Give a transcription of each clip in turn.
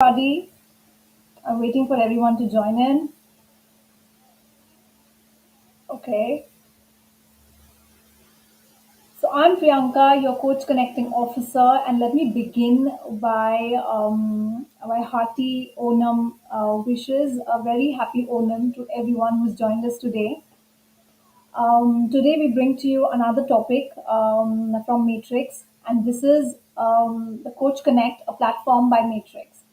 everybody. I'm waiting for everyone to join in. Okay. So I'm Priyanka, your coach connecting officer, and let me begin by hearty Onam wishes. A very happy Onam to everyone who's joined us today. Today we bring to you another topic from Matrix, and this is the Coach Connect, a platform by Matrix.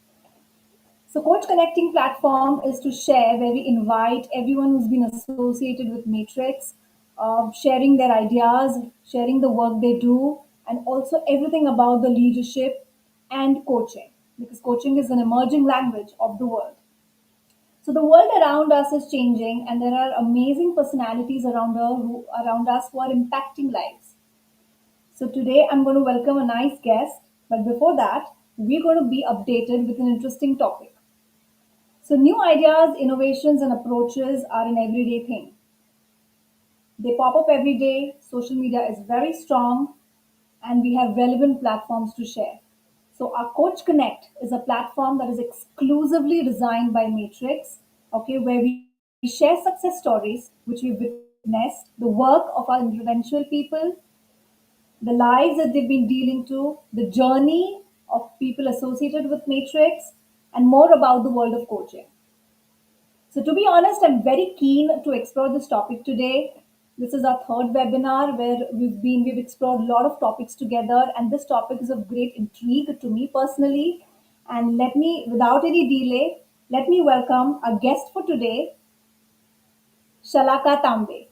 So, Coach Connecting platform is to share where we invite everyone who's been associated with Matrix, sharing their ideas, sharing the work they do, and also everything about the leadership and coaching, because coaching is an emerging language of the world. So, the world around us is changing, and there are amazing personalities around us who are impacting lives. So, today I'm going to welcome a nice guest, but before that, we're going to be updated with an interesting topic. So, new ideas, innovations, and approaches are an everyday thing. They pop up every day. Social media is very strong, and we have relevant platforms to share. So, our Coach Connect is a platform that is exclusively designed by Matrix, okay, where we share success stories which we've witnessed, the work of our influential people, the lives that they've been dealing to, the journey of people associated with Matrix, and more about the world of coaching. So, to be honest, I'm very keen to explore this topic today. This is our third webinar where we've explored a lot of topics together, and this topic is of great intrigue to me personally. And without any delay, let me welcome our guest for today, Shalaka Tambe.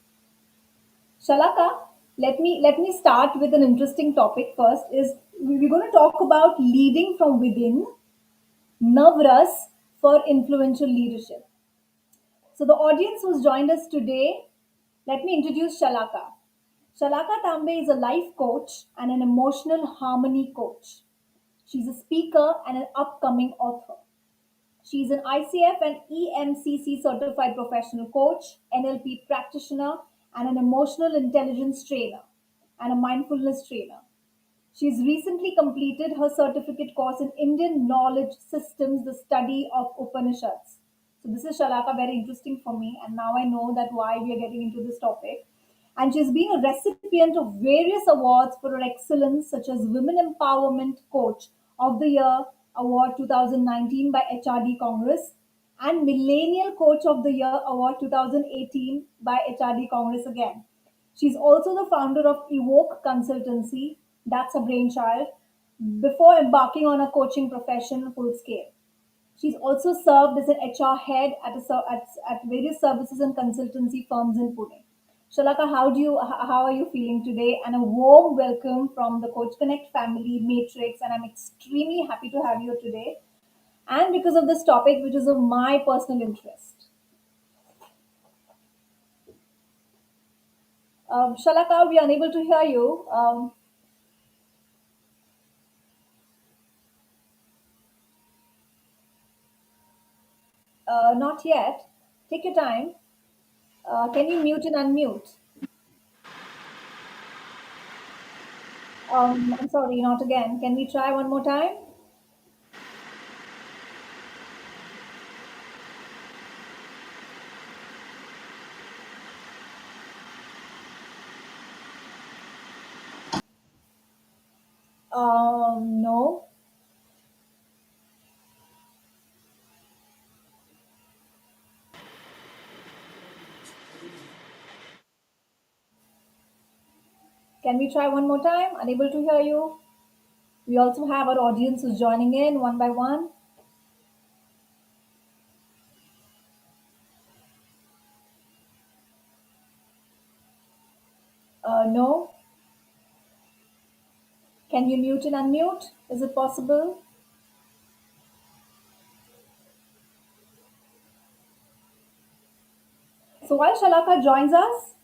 Shalaka, let me start with an interesting topic first. Is we're going to talk about leading from within, Navras for influential leadership. So, the audience who's joined us today, let me introduce Shalaka. Shalaka Tambe is a life coach and an emotional harmony coach. She's a speaker and an upcoming author. She's an ICF and EMCC certified professional coach, NLP practitioner, and an emotional intelligence trainer and a mindfulness trainer. She's recently completed her certificate course in Indian Knowledge Systems, the study of Upanishads. So this is Shalaka, very interesting for me, and now I know that why we are getting into this topic. And she's been a recipient of various awards for her excellence, such as Women Empowerment Coach of the Year Award 2019 by HRD Congress and Millennial Coach of the Year Award 2018 by HRD Congress again. She's also the founder of Evoke Consultancy, that's a brainchild, before embarking on a coaching profession full scale. She's also served as an HR head at various services and consultancy firms in Pune. Shalaka, how are you feeling today? And a warm welcome from the Coach Connect family matrix. And I'm extremely happy to have you today. And because of this topic, which is of my personal interest. Shalaka, we are unable to hear you. Not yet. Take your time. Can you mute and unmute? I'm sorry, not again. Can we try one more time? No. Can we try one more time? Unable to hear you. We also have our audience who's joining in one by one. No. Can you mute and unmute? Is it possible? So while Shalaka joins us,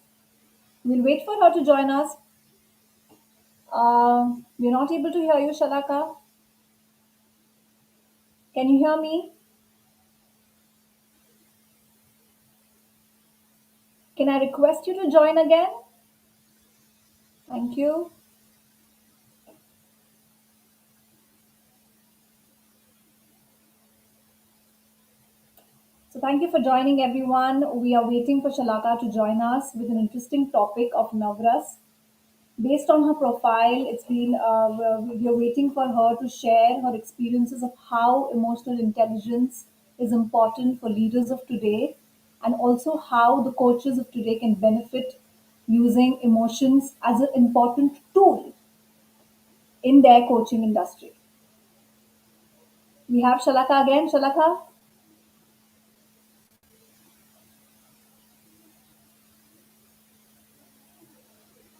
we'll wait for her to join us. We're not able to hear you, Shalaka. Can you hear me? Can I request you to join again? Thank you. So thank you for joining everyone. We are waiting for Shalaka to join us with an interesting topic of Navras. Based on her profile, it's been we're waiting for her to share her experiences of how emotional intelligence is important for leaders of today, and also how the coaches of today can benefit using emotions as an important tool in their coaching industry. We have Shalaka again. Shalaka,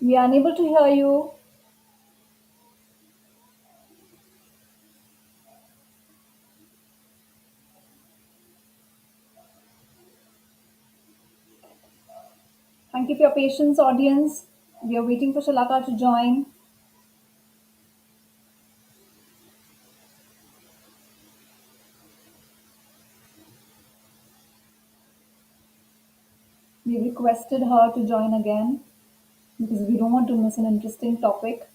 we are unable to hear you. Thank you for your patience, audience. We are waiting for Shalaka to join. We requested her to join again because we don't want to miss an interesting topic.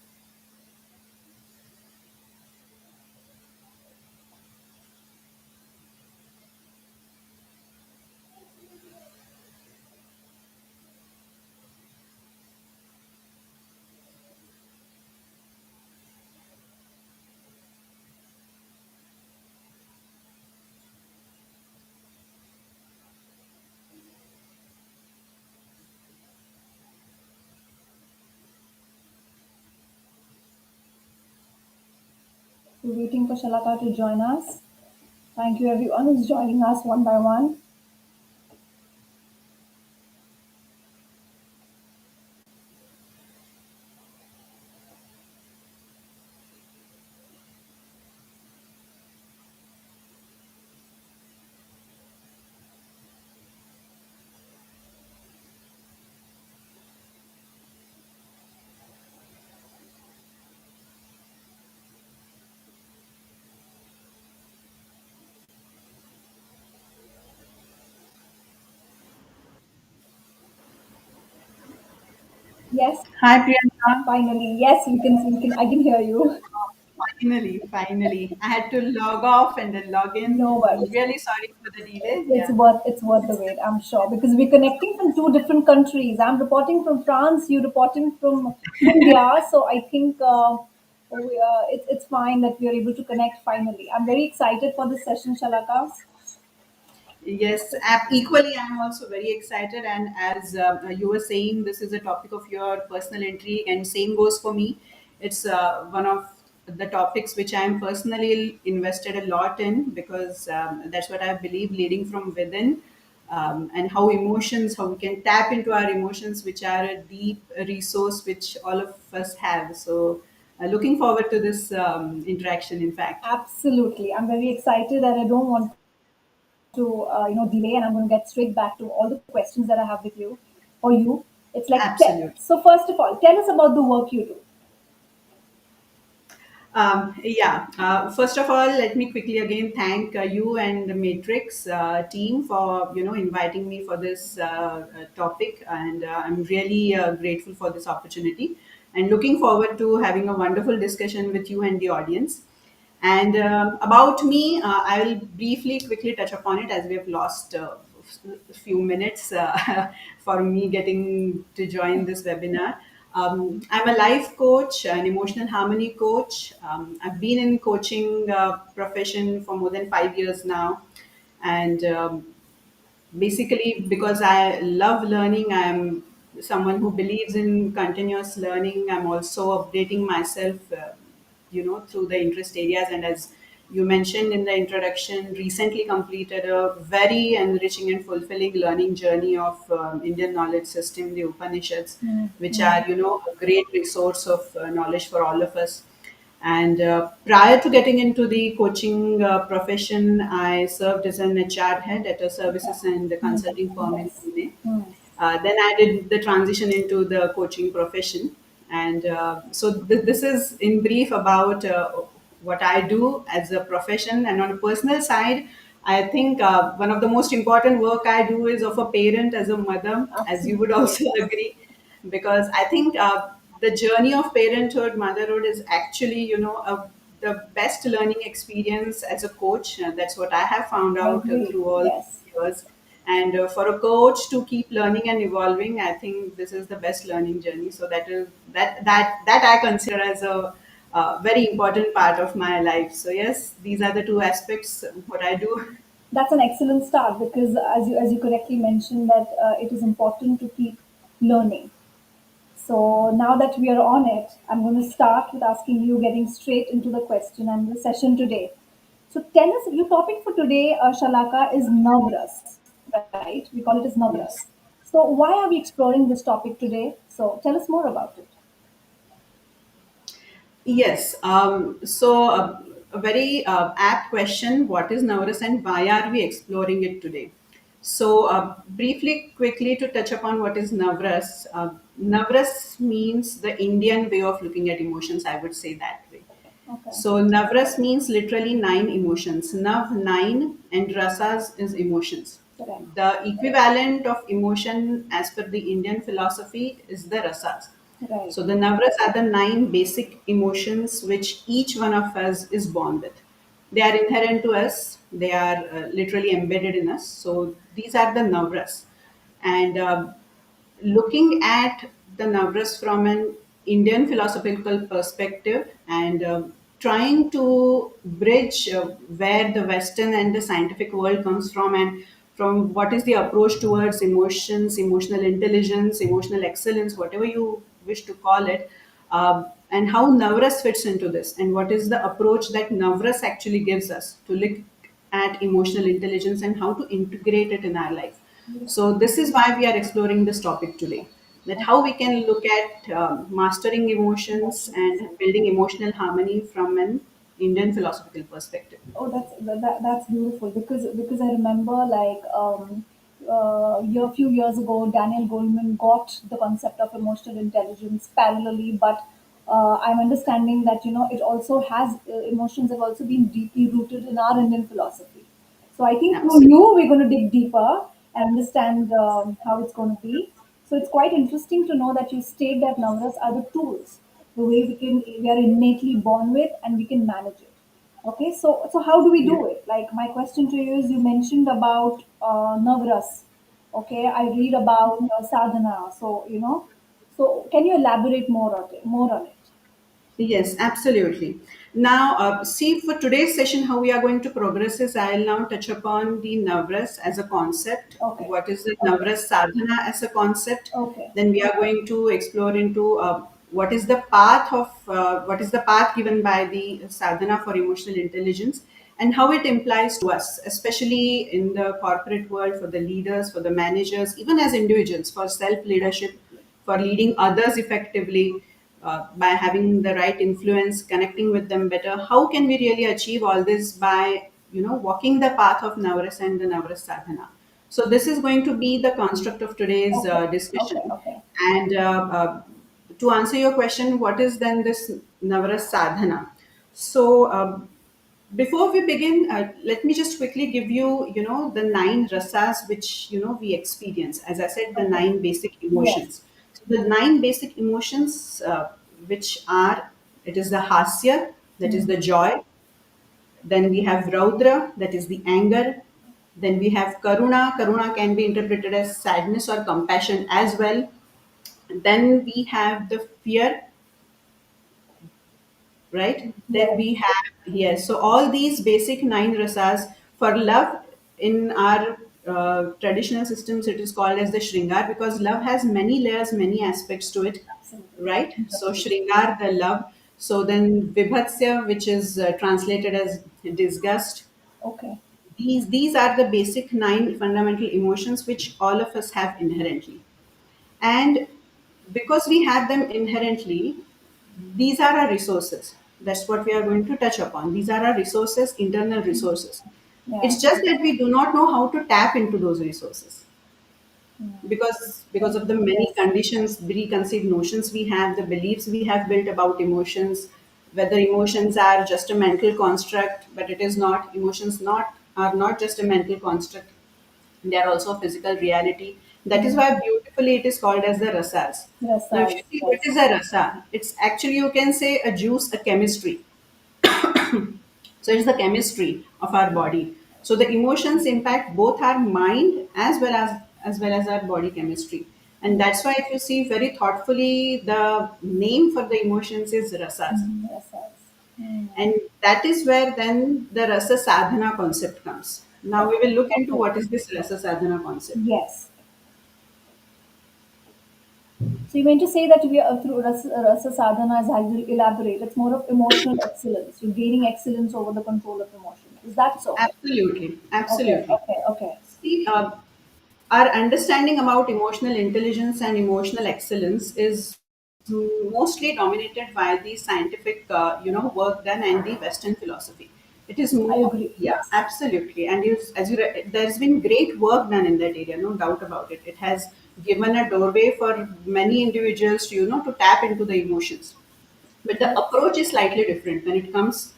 We're waiting for Shalaka to join us. Thank you everyone who's joining us one by one. Yes, Hi Priyanka. finally. Yes, I can hear you. Finally. I had to log off and then log in. No I'm worries. really sorry for the delay. It's Yeah. worth the wait, I'm sure, because we're connecting from two different countries. I'm reporting from France, you reporting from India. So I think it's fine that we are able to connect finally. I'm very excited for this session, Shalaka. Yes, equally, I'm also very excited. And as you were saying, this is a topic of your personal intrigue, and same goes for me. It's one of the topics which I'm personally invested a lot in because that's what I believe leading from within. And how emotions, how we can tap into our emotions, which are a deep resource which all of us have. So, looking forward to this interaction, in fact. Absolutely, I'm very excited, and I don't want to delay, and I'm going to get straight back to all the questions that I have with you or you. It's like Absolutely. so. First of all, tell us about the work you do. Yeah. First of all, let me quickly again thank you and the Matrix team for inviting me for this topic, and I'm really grateful for this opportunity, and looking forward to having a wonderful discussion with you and the audience. And about me, I will briefly, quickly touch upon it as we have lost a few minutes for me getting to join this webinar. I'm a life coach, an emotional harmony coach. I've been in coaching profession for more than 5 years now, and basically because I love learning, I'm someone who believes in continuous learning. I'm also updating myself through the interest areas, and as you mentioned in the introduction, recently completed a very enriching and fulfilling learning journey of Indian knowledge system, the Upanishads, which Mm-hmm. are a great resource of knowledge for all of us. And prior to getting into the coaching profession, I served as an HR head at a services and consulting firm in Yes. Pune. Hmm. Then I did the transition into the coaching profession. And so this is in brief about what I do as a profession. And on a personal side, I think one of the most important work I do is of a parent as a mother, as you would Absolutely. also agree, because I think the journey of parenthood, motherhood is actually, the best learning experience as a coach. That's what I have found I out agree. through all Yes. years. And for a coach to keep learning and evolving, I think this is the best learning journey. So that I consider as a very important part of my life. So yes, these are the two aspects what I do. That's an excellent start because, as you correctly mentioned, that it is important to keep learning. So now that we are on it, I'm going to start with asking you, getting straight into the question and the session today. So tell us, your topic for today, Shalaka, is Navras, right? We call it as Navras. Yes. So why are we exploring this topic today? So tell us more about it. Yes. A very apt question. What is Navras and why are we exploring it today? So, briefly, quickly to touch upon what is Navras. Navras means the Indian way of looking at emotions, I would say that way. Okay. So Navras means literally nine emotions. Nav nine and rasas is emotions. Correct. The equivalent of emotion as per the Indian philosophy is the rasas. Right. So the Navras are the nine basic emotions which each one of us is born with. They are inherent to us. They are literally embedded in us. So these are the Navras. And looking at the Navras from an Indian philosophical perspective and trying to bridge where the Western and the scientific world comes from and from what is the approach towards emotions, emotional intelligence, emotional excellence, whatever you wish to call it, and how Navras fits into this, and what is the approach that Navras actually gives us to look at emotional intelligence and how to integrate it in our life. So this is why we are exploring this topic today. That how we can look at mastering emotions Emotions. and building emotional harmony from an Indian philosophical perspective. Oh, that's beautiful because I remember like a few years ago, Daniel Goleman got the concept of emotional intelligence parallelly, but I'm understanding that it also has emotions have also been deeply rooted in our Indian philosophy. So I think through Absolutely. you, we're going to dig deeper and understand how it's going to be. So it's quite interesting to know that you state that numbers are the tools, the way we are innately born with, and we can manage it. Okay, so how do we Yeah. do it? Like my question to you is, you mentioned about Navras. Okay, I read about sadhana. So can you elaborate more on it? Yes, absolutely. Now, see, for today's session, how we are going to progress is I'll now touch upon the Navras as a concept. Okay, What is the Navras sadhana as a concept? okay, Then we are going to explore into what is the path given by the sadhana for emotional intelligence and how it implies to us, especially in the corporate world, for the leaders, for the managers, even as individuals, for self leadership, for leading others effectively, by having the right influence, connecting with them better. How can we really achieve all this by walking the path of Navras and the Navras sadhana? So this is going to be the construct of today's okay, okay, discussion. okay, And to answer your question, what is then this Navras sadhana? So before we begin, let me just quickly give you, the nine rasas which we experience. As I said, the okay. nine basic Yes. emotions. So the nine basic emotions, which are, it is the hasya, that is Mm. the joy. Then we have raudra, that is the anger. Then we have karuna. Karuna can be interpreted as sadness or compassion as well. Then we have the fear, right? Then Yes. we have, yes, so all these basic nine rasas. For love, in our traditional systems, it is called as the shringar because love has many layers, many aspects to it, Absolutely. right? So Absolutely. shringar, the love. So then vibhatsya, which is translated as disgust. Okay. These are the basic nine fundamental emotions which all of us have inherently. And because we have them inherently, these are our resources. That's what we are going to touch upon. These are our resources, internal resources. Yeah. It's just that we do not know how to tap into those resources Mm. because of the many Yes. conditions, preconceived notions we have, the beliefs we have built about emotions, whether emotions are just a mental construct, but it is not. Emotions not are not just a mental construct, they are also a physical reality. That is Mm. why beautifully it is called as the rasas. Yes, Now, if you see what yes. is a rasa, it's actually, you can say, a juice, a chemistry. So it's the chemistry of our body. So the emotions impact both our mind as well as our body chemistry. And that's why if you see very thoughtfully, the name for the emotions is rasas. Yes, yes. Hmm. And that is where then the Rasa Sadhana concept comes. Now we Okay, will look into okay. what is this Rasa Sadhana concept. Yes. So you mean to say that we are through Rasa Sadhana, as I will elaborate, it's more of emotional excellence. You're gaining excellence over the control of emotion. Is that so? Absolutely, Okay, absolutely. okay, okay. See, our understanding about emotional intelligence and emotional excellence is mostly dominated by the scientific, work done and the Western philosophy. It is I more, agree. yeah, Yes. absolutely. And there's been great work done in that area, no doubt about it. It has given a doorway for many individuals to, to tap into the emotions, but the Yes. approach is slightly different when it comes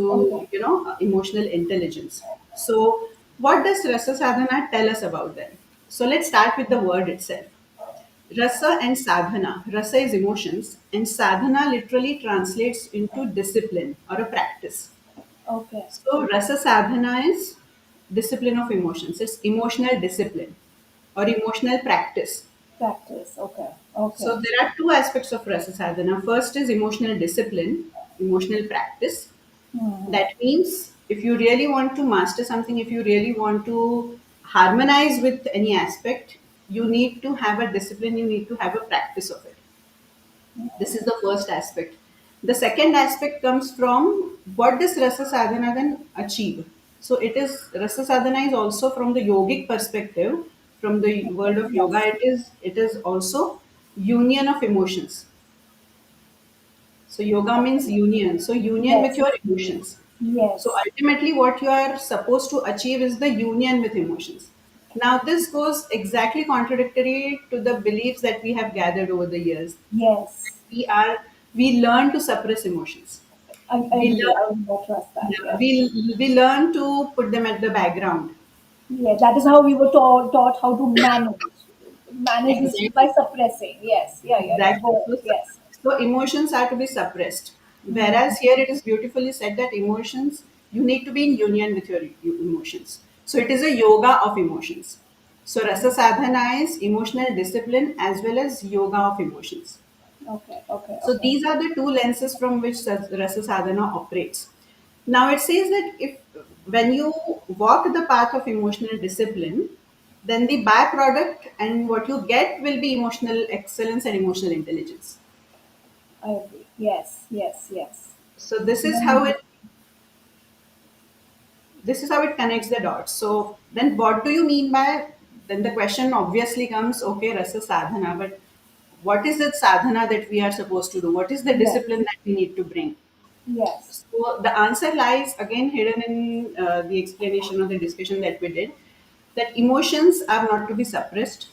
Okay. to emotional intelligence. So what does rasa sadhana tell us about them? So let's start with the word itself. Rasa and sadhana. Rasa is emotions, and sadhana literally translates into discipline or a practice. Okay. So rasa sadhana is discipline of emotions. It's emotional discipline or emotional practice. Practice. Okay. Okay. So there are two aspects of rasa sadhana. First is emotional discipline, emotional practice. Hmm. That means if you really want to master something, if you really want to harmonize with any aspect, you need to have a discipline, you need to have a practice of it. This is the first aspect. The second aspect comes from what does rasa sadhana then achieve. So it is rasa sadhana is also from the yogic perspective, from the world of yoga. Yes. It is also union of emotions. So yoga means Okay. union. So union with Yes. your emotions. So Yes. ultimately, what you are supposed to achieve is the union with emotions. Now, this goes exactly contradictory to the beliefs that we have gathered over the years. Yes. We are we learn to suppress emotions. I We agree. learn, I would not trust that. yeah, Yes. we learn to put them at the background. Yeah, that is how we were taught how to manage. Manage is by Exactly. suppressing. Yes. Yeah, yeah, yeah. Exactly. Go ahead. Yes. So emotions are to be suppressed. Hmm. Whereas here it is beautifully said that emotions, you need to be in union with your emotions. So it is a yoga of emotions. So rasa sadhana is emotional discipline as well as yoga of emotions. Okay, okay, So okay. these are the two lenses from which rasa sadhana operates. Now it says that if when you walk the path of emotional discipline, then the byproduct and what you get will be emotional excellence and emotional intelligence. I agree. Yes, yes, yes. So this is how it connects the dots. So then what do you mean by, then the question obviously comes, okay, rasa sadhana, but what is the sadhana that we are supposed to do? What is the Yes, discipline that we need to bring? yes. So the answer lies again hidden in the explanation or the discussion that we did, that emotions are not to be suppressed.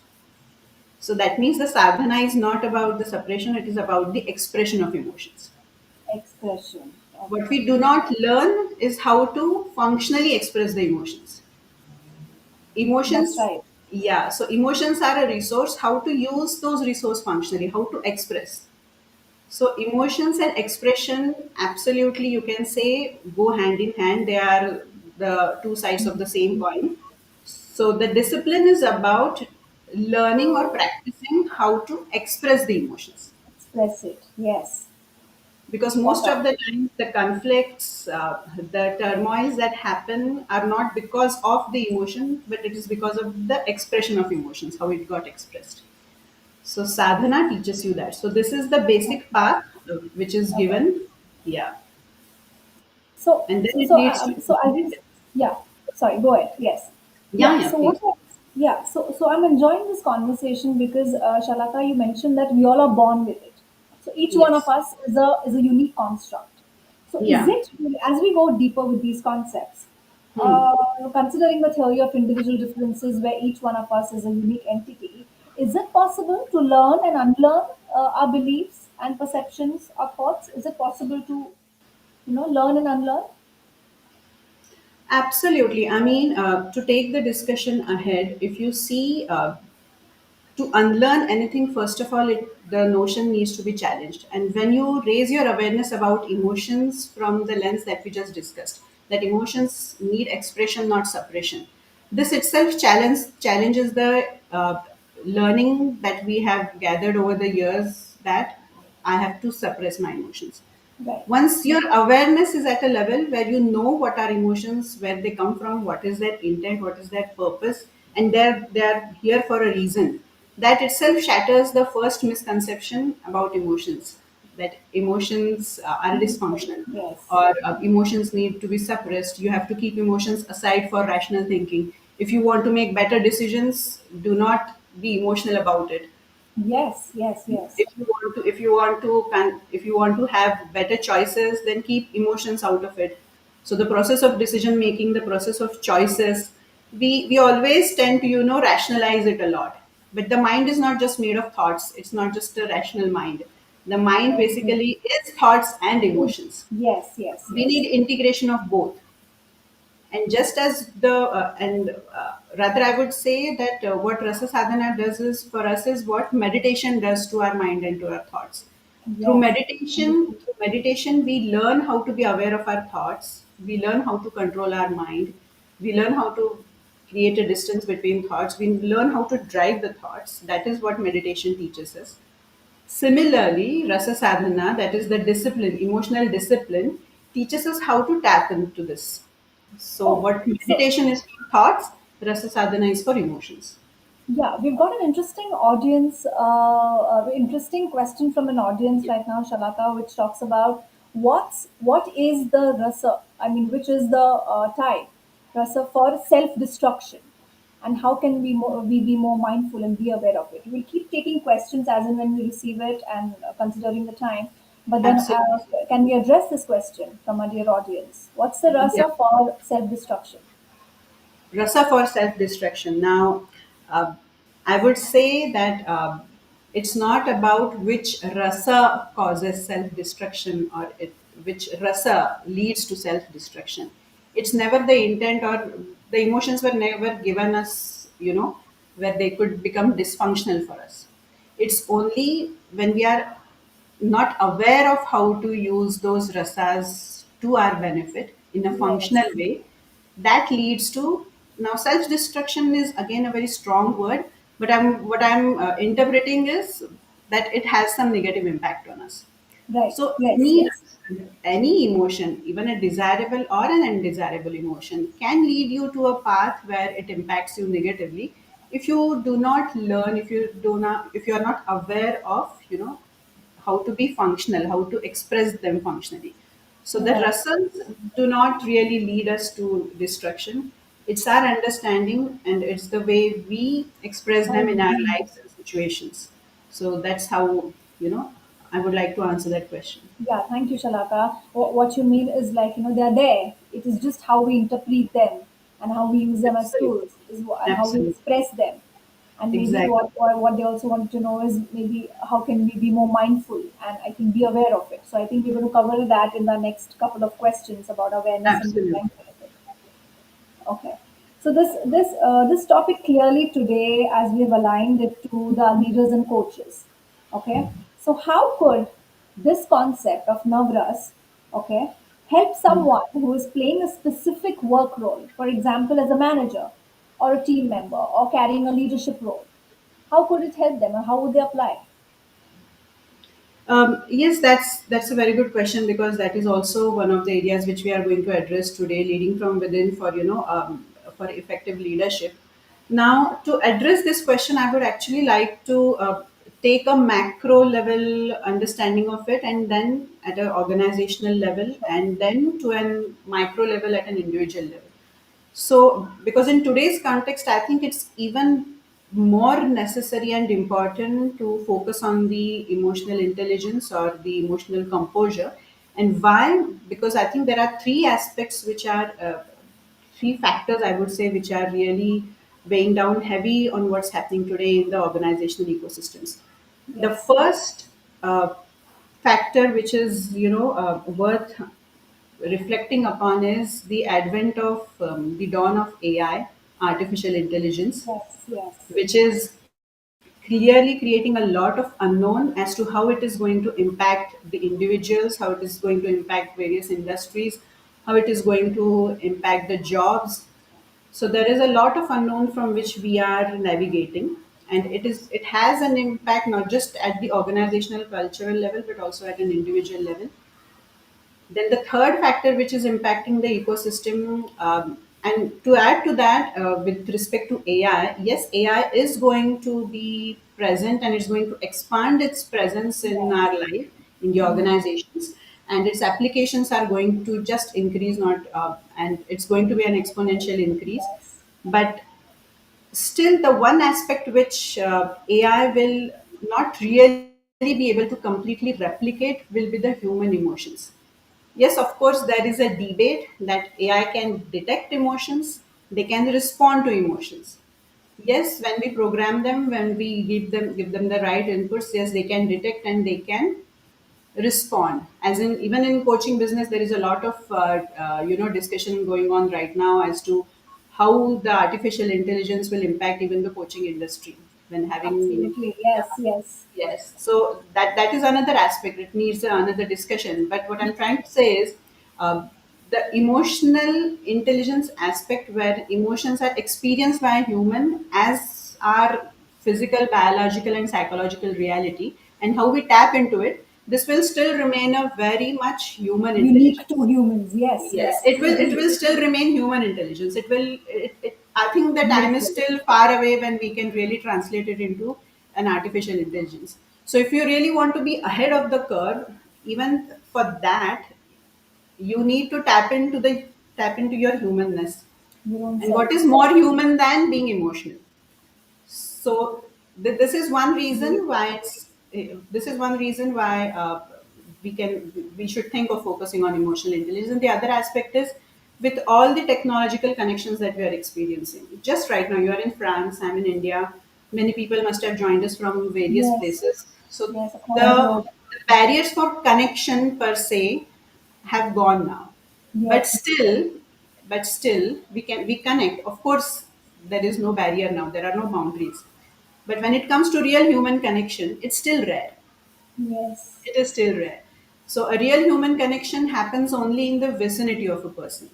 So that means the sadhana is not about the suppression, it is about the expression of emotions. Expression. What Okay. we do not learn is how to functionally express the emotions. That's Emotions, right. yeah, so emotions are a resource, how to use those resource functionally, how to express. So emotions and expression, absolutely, you can say go hand in hand. They are the two sides of the same coin. So the discipline is about learning or practicing how to express the emotions. Express it. Yes. Because That's most right. of the times the conflicts, the turmoils that happen are not because of the emotion, but it is because of the expression of emotions, how it got expressed. So sadhana teaches you that. So this is the basic Okay. path which is Okay. given. Yeah. So, And then so, it so, leads to um, so I emotional think, intelligence. yeah. Sorry. Go ahead. Yes. Yeah, Yeah. yeah, So please. yeah. So I'm enjoying this conversation because Shalaka, you mentioned that we all are born with it. So each one of Yes. us is a unique construct. So is Yeah. it as we go deeper with these concepts, Hmm. considering the theory of individual differences, where each one of us is a unique entity, is it possible to learn and unlearn our beliefs and perceptions, our thoughts? Is it possible to learn and unlearn? Absolutely. I mean, to take the discussion ahead, if you see, to unlearn anything, first of all, the notion needs to be challenged. And when you raise your awareness about emotions from the lens that we just discussed, that emotions need expression, not suppression. This itself challenges the learning that we have gathered over the years that I have to suppress my emotions. Right. Once your awareness is at a level where you know what are emotions, where they come from, what is their intent, what is their purpose, and they're here for a reason, that itself shatters the first misconception about emotions, that emotions are dysfunctional, Yes. or emotions need to be suppressed. You have to keep emotions aside for rational thinking. If you want to make better decisions, do not be emotional about it. Yes. Yes. Yes. If you want to have better choices, then keep emotions out of it. So the process of decision making, the process of choices, we always tend to rationalize it a lot. But the mind is not just made of thoughts, it's not just a rational mind. The mind Very good. basically is thoughts and emotions. Yes. Yes. We Yes. need integration of both. And just as the and rather I would say that what Rasa Sadhana does is for us is what meditation does to our mind and to our thoughts. through Yes. meditation through meditation we learn how to be aware of our thoughts, we learn how to control our mind, we learn how to create a distance between thoughts, we learn how to drive the thoughts. That is what meditation teaches us. Similarly, Rasa Sadhana, that is the discipline, emotional discipline, teaches us how to tap into this. So, Oh, what so meditation is for thoughts, Rasa Sadhana is for emotions. yeah, we've got an interesting interesting question from an audience right now, Shalata, which talks about what is the rasa? I mean, which is the type rasa for self-destruction, and how can we be more mindful and be aware of it? We'll keep taking questions as and when we receive it, and considering the time. But then, Absolutely. can we address this question from our dear audience? What's the Yeah. rasa for self-destruction? Rasa for self destruction. Now, uh, I would say that it's not about which rasa causes self destruction, or which rasa leads to self destruction. It's never the intent, or the emotions were never given us, where they could become dysfunctional for us. It's only when we are not aware of how to use those rasas to our benefit in a functional Yes, way, that leads to, now self destruction is again a very strong word, but I'm interpreting is that it has some negative impact on us. right. So Yes, yes. any emotion, even a desirable or an undesirable emotion, can lead you to a path where it impacts you negatively if you do not learn, if you are not aware of, how to be functional, how to express them functionally. So the Right. rasas do not really lead us to destruction. It's our understanding and it's the way we express How them in our we, lives and situations. So that's how, I would like to answer that question. yeah, thank you, Shalaka. What you mean is like, they're there. It is just how we interpret them and how we use them as Absolutely. tools and how we Absolutely. express them. And maybe Exactly. what they also want to know is maybe how can we be more mindful and I think be aware of it. So I think we're going to cover that in the next couple of questions about awareness and being Absolutely. mindful of it. Okay. So this topic clearly today, as we have aligned it to the leaders and coaches. Okay. So how could this concept of Navras, okay, help someone who is playing a specific work role, for example, as a manager or a team member or carrying a leadership role? How could it help them, or how would they apply? Yes, that's a very good question, because that is also one of the areas which we are going to address today, leading from within for for effective leadership. Now, to address this question, I would actually like to take a macro level understanding of it, and then at an organizational level, and then to an micro level at an individual level. So, because in today's context, I think it's even more necessary and important to focus on the emotional intelligence or the emotional composure. And why? Because I think there are three aspects which are, three factors, I would say, which are really weighing down heavy on what's happening today in the organizational ecosystems. The Yes. first factor, which is, worth reflecting upon, is the advent of the dawn of AI, artificial intelligence, Yes. Yes. which is clearly creating a lot of unknown as to how it is going to impact the individuals, how it is going to impact various industries, how it is going to impact the jobs. So there is a lot of unknown from which we are navigating, and it has an impact not just at the organizational cultural level but also at an individual level. Then the third factor which is impacting the ecosystem, and to add to that, with respect to AI, yes, AI is going to be present and it's going to expand its presence in Yes. our life, in the Yes. organizations, and its applications are going to just increase, not and it's going to be an exponential increase. Yes. But still, the one aspect which AI will not really be able to completely replicate will be the human emotions. Yes, of course, there is a debate that AI can detect emotions, they can respond to emotions. Yes, when we program them, when we give them the right inputs, yes, they can detect and they can respond. As in, even in coaching business, there is a lot of discussion going on right now as to how the artificial intelligence will impact even the coaching industry when having. Absolutely. Yes. Yes. Yes, so that is another aspect. It needs another discussion. But what I'm trying to say is, the emotional intelligence aspect, where emotions are experienced by a human as our physical, biological, and psychological reality, and how we tap into it. This will still remain a very much human Unique to intelligence. humans. Yes. Yes, Yes. it will still remain human intelligence. I think the time is Beautiful. still far away when we can really translate it into an artificial intelligence. So if you really want to be ahead of the curve, even for that, you need to tap into your humanness. Your own And self. what is more human than being emotional? So this is one reason Beautiful. why this is one reason why we should think of focusing on emotional intelligence. And the other aspect is, with all the technological connections that we are experiencing just right now. You are in France, I'm in India. Many people must have joined us from various Yes. places. So Yes. Across the the, globe. the barriers for connection per se have gone now, but Yes. still we connect. Of course, there is no barrier now, there are no boundaries, but when it comes to real human connection, it's still rare. Yes. It is still rare. So a real human connection happens only in the vicinity of a person.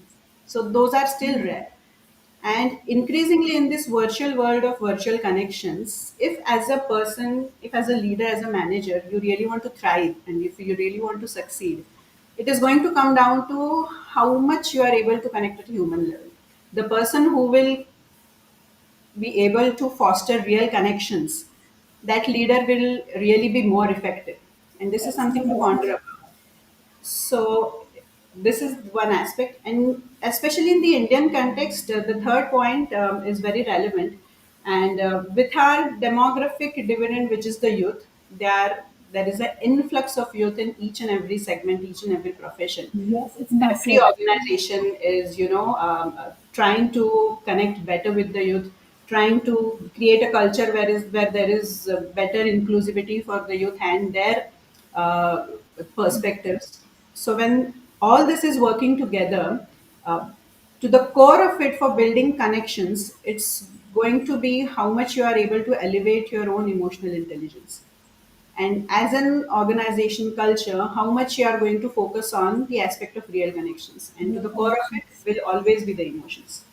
So those are still rare. And increasingly in this virtual world of virtual connections, if as a person, if as a leader, as a manager, you really want to thrive and if you really want to succeed, it is going to come down to how much you are able to connect at a human level. The person who will be able to foster real connections, that leader will really be more effective. And this is Yes. something to ponder about. So this is one aspect, and especially in the Indian context, the third point is very relevant. And with our demographic dividend, which is the youth, there is an influx of youth in each and every segment, each and every profession. Yes. It's Every massive. organization is, trying to connect better with the youth, trying to create a culture where there is better inclusivity for the youth and their uh, perspectives. So when all this is working together, uh, to the core of it, for building connections, it's going to be how much you are able to elevate your own emotional intelligence, and as an organization culture, how much you are going to focus on the aspect of real connections, and to Real the core of it connections. will always be the emotions.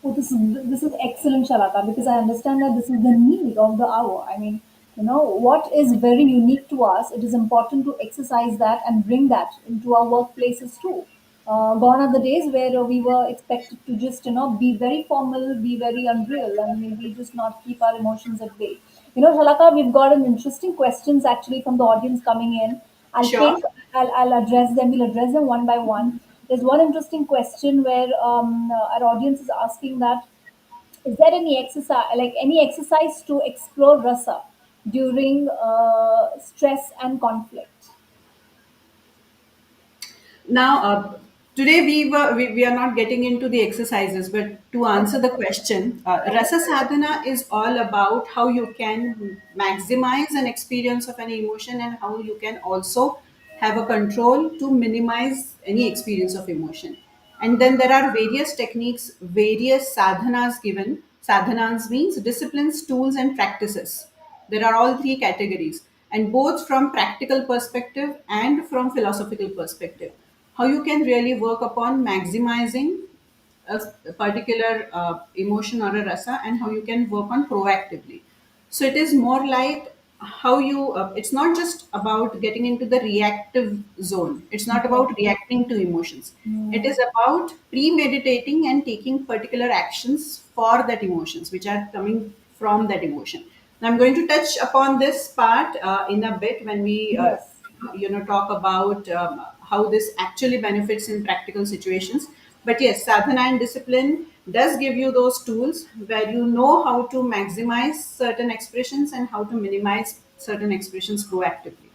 Oh, this is excellent, Shalaka, because I understand that this is the need of the hour. I mean, what is very unique to us. It is important to exercise that and bring that into our workplaces too. Gone are the days where we were expected to just be very formal, be very unreal, and maybe just not keep our emotions at bay. Shalaka, we've got an interesting questions actually from the audience coming in. I'll Sure. take, I'll address them. We'll address them one by one. There's one interesting question where our audience is asking that, is there any exercise, like any exercise to explore rasa during stress and conflict? Now, today we are not getting into the exercises, but to answer Okay. the question, Okay. Rasa Sadhana is all about how you can maximize an experience of an emotion and how you can also have a control to minimize any experience of emotion. And then there are various techniques, various sadhanas given. Sadhanas means disciplines, tools, and practices. There are all three categories, and both from practical perspective and from philosophical perspective. how you can really work upon maximizing a particular emotion or a rasa, and how you can work on proactively. So it is more like how you, it's not just about getting into the reactive zone, it's not Yes. about reacting to emotions, it Mm, is about premeditating and taking particular actions for that emotions which are coming from that emotion. Now I'm going to touch upon this part in a bit when we yes. talk about how this actually benefits in practical situations. But yes, sadhana and discipline does give you those tools where you know how to maximize certain expressions and how to minimize certain expressions proactively.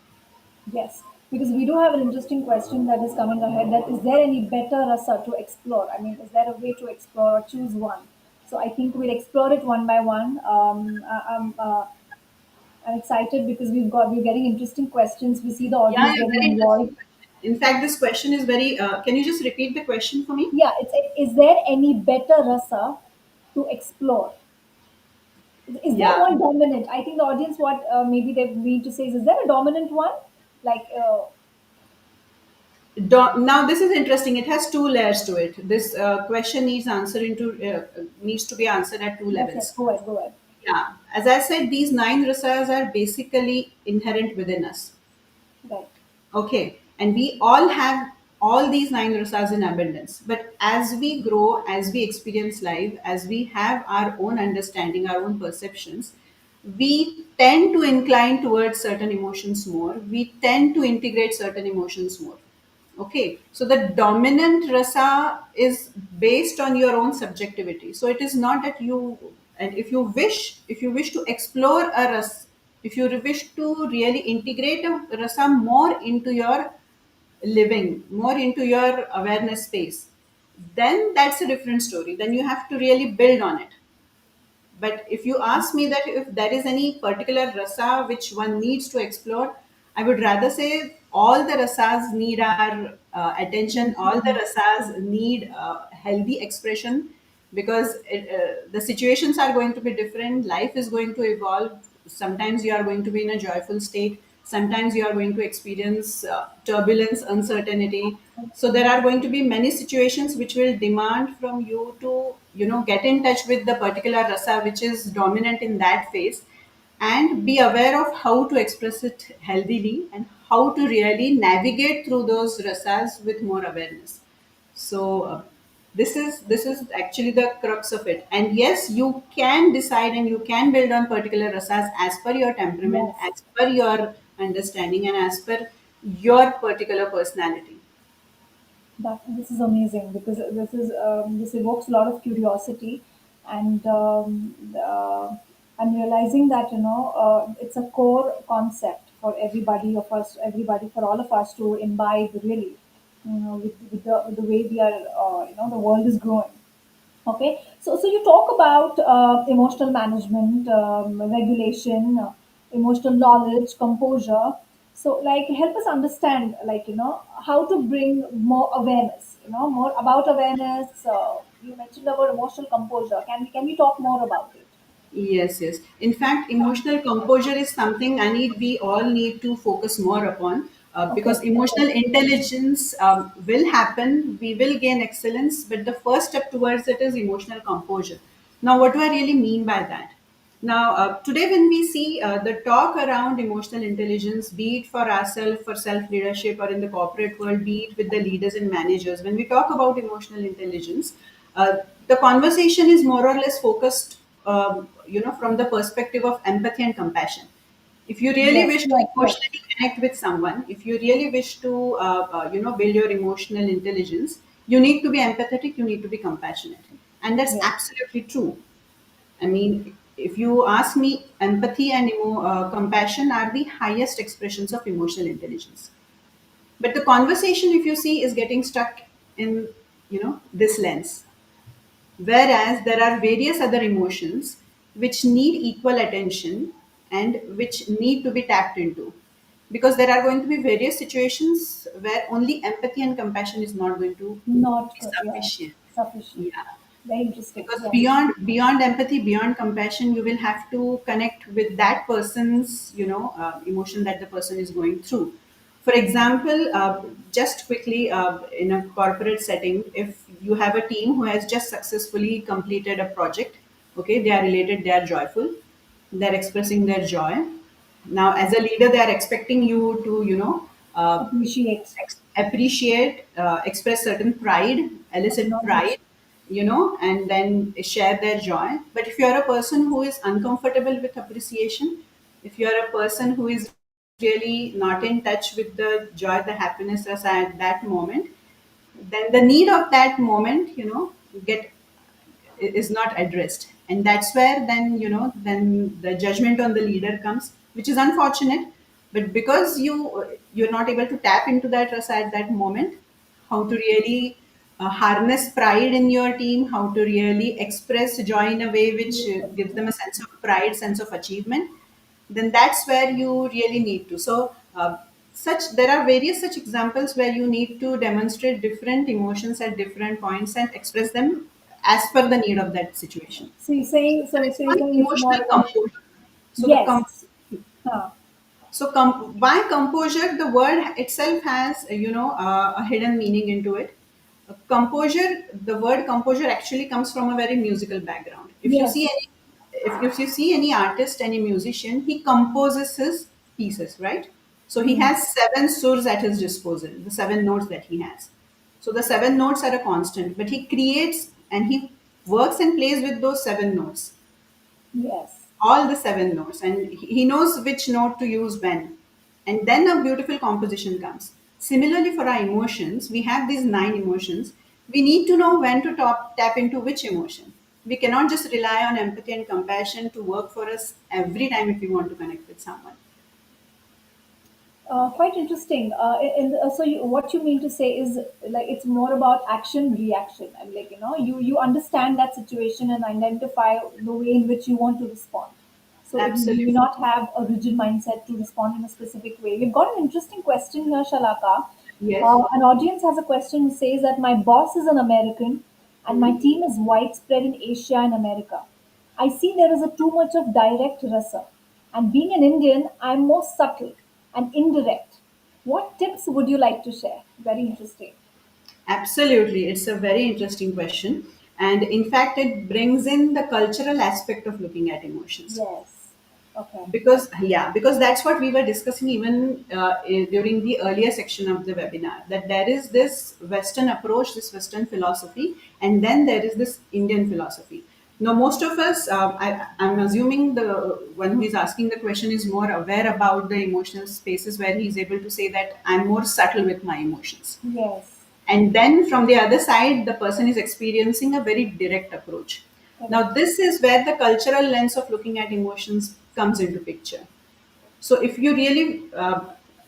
Yes, because we do have an interesting question that is coming ahead. That is there any better rasa to explore? I mean, is there a way to explore or choose one? So I think we'll explore it one by one. I'm excited because we're getting interesting questions. We see the Yeah, audience yeah, getting very interesting involved. question. In fact, this question is very can you just repeat the question for me? Yeah, it's is there any better rasa to explore? Is there Yeah. one dominant? I think the audience what maybe they need to say is there a dominant one? Like Now this is interesting. It has two layers to it. This question needs to be answered at two yes, yes, levels. go ahead, go ahead. Yeah, as I said, these nine rasas are basically inherent within us. Right. Okay, and we all have all these nine rasas in abundance. But as we grow, as we experience life, as we have our own understanding, our own perceptions, we tend to incline towards certain emotions more. We tend to integrate certain emotions more. Okay, so the dominant rasa is based on your own subjectivity. So it is not that you, and if you wish to explore a ras, if you wish to really integrate a rasa more into your living, more into your awareness space, then that's a different story. Then you have to really build on it. But if you ask me that if there is any particular rasa which one needs to explore, I would rather say all the rasas need our attention, all the rasas need healthy expression, because the situations are going to be different, life is going to evolve. Sometimes you are going to be in a joyful state, sometimes you are going to experience turbulence, uncertainty. So there are going to be many situations which will demand from you to get in touch with the particular rasa which is dominant in that phase, and be aware of how to express it healthily and how to really navigate through those rasas with more awareness. So this is actually the crux of it. And yes, you can decide and you can build on particular rasas as per your temperament, Yes. as per your understanding, and as per your particular personality. That this is amazing because this evokes a lot of curiosity, and I'm realizing that it's a core concept for everybody of us, everybody for all of us to imbibe really, with the way we are, the world is growing. Okay, so you talk about emotional management, regulation, emotional knowledge, composure. So, like, help us understand, like, how to bring more awareness. More about awareness. You mentioned about emotional composure. Can we talk more about it? Yes, yes. In fact, emotional composure is something we all need to focus more upon, because Okay. emotional intelligence will happen. We will gain excellence, but the first step towards it is emotional composure. Now, what do I really mean by that? Now, today, when we see the talk around emotional intelligence, be it for ourselves, for self leadership, or in the corporate world, be it with the leaders and managers, when we talk about emotional intelligence, the conversation is more or less focused, from the perspective of empathy and compassion. If you really Yes. wish to Yes. Yes. emotionally connect with someone, if you really wish to, build your emotional intelligence, you need to be empathetic, you need to be compassionate, and that's Yes. absolutely true. I mean, if you ask me, empathy and compassion are the highest expressions of emotional intelligence. But the conversation, if you see, is getting stuck in this lens. Whereas there are various other emotions which need equal attention and which need to be tapped into. Because there are going to be various situations where only empathy and compassion is not going to Not be good. Yeah. sufficient. Sufficient. Yeah, Very interesting. because Yes. beyond empathy, beyond compassion, you will have to connect with that person's emotion that the person is going through. For example, just quickly, in a corporate setting, if you have a team who has just successfully completed a project, okay, they are related, they are joyful, they're expressing their joy. Now, as a leader, they are expecting you to, Appreciate, appreciate, express certain pride, elicit acknowledge. pride, and then share their joy. But if you are a person who is uncomfortable with appreciation, if you are a person who is really not in touch with the joy, the happiness as at that moment, then the need of that moment, get is not addressed, and that's where then the judgment on the leader comes, which is unfortunate. But because you're not able to tap into that rasa at that moment, how to really harness pride in your team, how to really express joy in a way which gives them a sense of pride, sense of achievement, then that's where you really need to. So such there are various such examples where you need to demonstrate different emotions at different points and express them as per the need of that situation. So you're saying, There is so you're one saying it's more emotional about composure. So yes, huh, why composure? The word itself has a hidden meaning into it. Composure. The word composure actually comes from a very musical background. yes, If you see any artist, any musician, he composes his pieces, right? So he mm, has seven surs at his disposal, the seven notes that he has. So the seven notes are a constant, but he creates and he works and plays with those seven notes, yes. all the seven notes, and he knows which note to use when, and then a beautiful composition comes. Similarly, for our emotions, we have these nine emotions. We need to know when to tap into which emotion. We cannot just rely on empathy and compassion to work for us every time if we want to connect with someone. Quite interesting. So what you mean to say is like it's more about action reaction. I'm like you understand that situation and identify the way in which you want to respond. So you may Absolutely. not have a rigid mindset to respond in a specific way. We've got an interesting question here, Shalaka. Yes. An audience has a question who says that my boss is an American and my Hmm. team is widespread in Asia and America. I see there is a too much of direct rasa. And being an Indian, I'm more subtle and indirect. What tips would you like to share? Very interesting. Absolutely. It's a very interesting question. And in fact, it brings in the cultural aspect of looking at emotions. Yes. Okay. Because that's what we were discussing even during the earlier section of the webinar, that there is this western approach, this western philosophy, and then there is this Indian philosophy. Now most of us, I'm assuming the one who is asking the question is more aware about the emotional spaces where he's able to say that I'm more subtle with my emotions, Yes. and then from the other side the person is experiencing a very direct approach. Now Correct. this is where the cultural lens of looking at emotions comes into picture. So if you really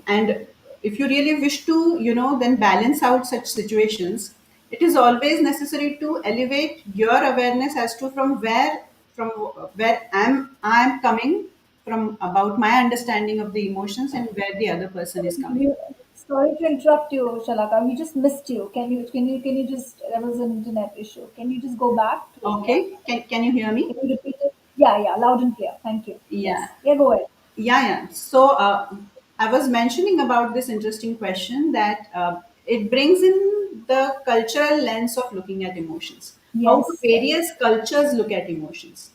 and if you really wish to then balance out such situations, it is always necessary to elevate your awareness as to from where I'm coming from, about my understanding of the emotions, and where the other person is coming. You, sorry to interrupt you, Shalaka. We just missed you. Can you just, there was an internet issue. Can you just go back to it again? Okay, can you hear me? Can you repeat it? Yeah, yeah, loud and clear. Thank you. Yeah. Yes. Yeah, go ahead. Yeah. So I was mentioning about this interesting question that it brings in the cultural lens of looking at emotions. How do Yes, yes. various cultures look at emotions?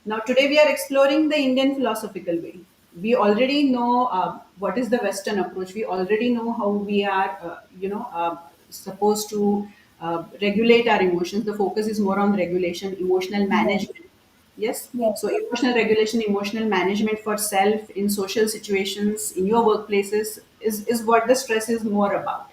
Now, today we are exploring the Indian philosophical way. We already know what is the Western approach. We already know how we are, supposed to regulate our emotions. The focus is more on regulation, emotional Yes. management. Yes. So Yes. emotional regulation, emotional management for self in social situations, in your workplaces is what the stress is more about.